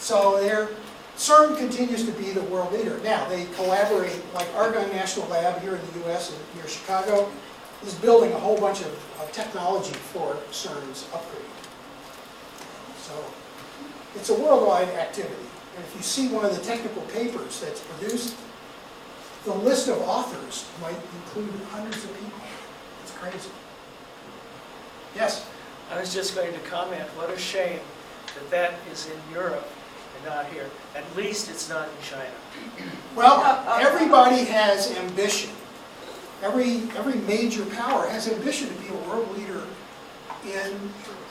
So CERN continues to be the world leader. Now, they collaborate, like Argonne National Lab here in the US and near Chicago is building a whole bunch of technology for CERN's upgrade. So it's a worldwide activity. And if you see one of the technical papers that's produced, the list of authors might include hundreds of people. It's crazy. Yes? I was just going to comment, what a shame that that is in Europe and not here. At least it's not in China. Well, everybody has ambition. Every major power has ambition to be a world leader in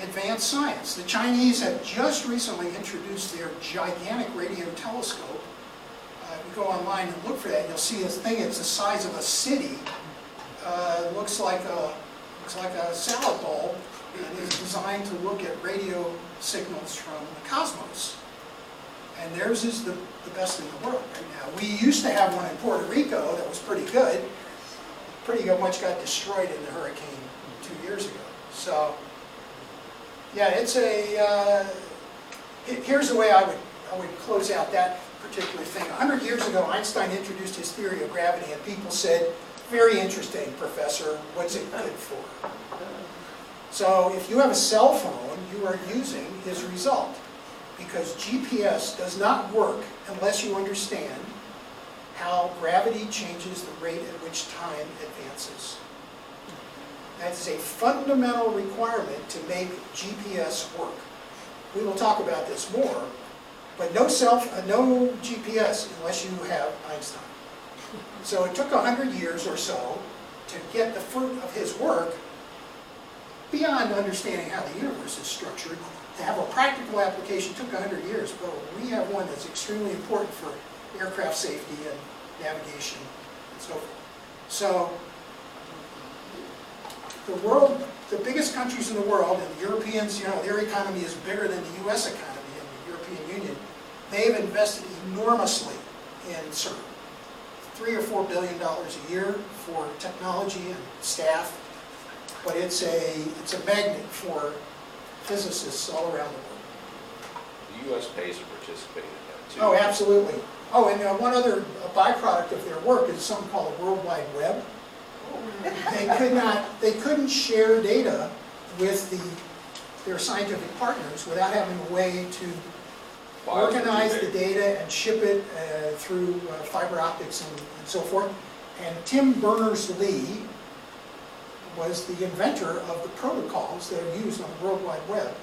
advanced science. The Chinese have just recently introduced their gigantic radio telescope. If you go online and look for that, you'll see this thing. It's the size of a city. Looks like a salad bowl, and is designed to look at radio signals from the cosmos. And theirs is the best in the world right now. We used to have one in Puerto Rico that was pretty good. Pretty much got destroyed in the hurricane 2 years ago. So, yeah, it's a. Here's the way I would close out that particular thing. 100 years ago, Einstein introduced his theory of gravity, and people said, "Very interesting, Professor. What's it good for?" So, if you have a cell phone, you are using his result, because GPS does not work unless you understand how gravity changes the rate at which time advances. That is a fundamental requirement to make GPS work. We will talk about this more, but no GPS unless you have Einstein. So it took 100 years or so to get the fruit of his work beyond understanding how the universe is structured. To have a practical application took 100 years, but we have one that's extremely important for aircraft safety and navigation and so forth. So the world, the biggest countries in the world, and the Europeans, their economy is bigger than the US economy and the European Union, they've invested enormously in CERN. $3 or $4 billion a year for technology and staff, but it's a magnet for physicists all around the world. The U.S. pays to participate in that too. Oh, absolutely. Oh, and one other byproduct of their work is something called the World Wide Web. They couldn't share data with their scientific partners without having a way to organize the data and ship it through fiber optics and so forth. And Tim Berners-Lee was the inventor of the protocols that are used on the World Wide Web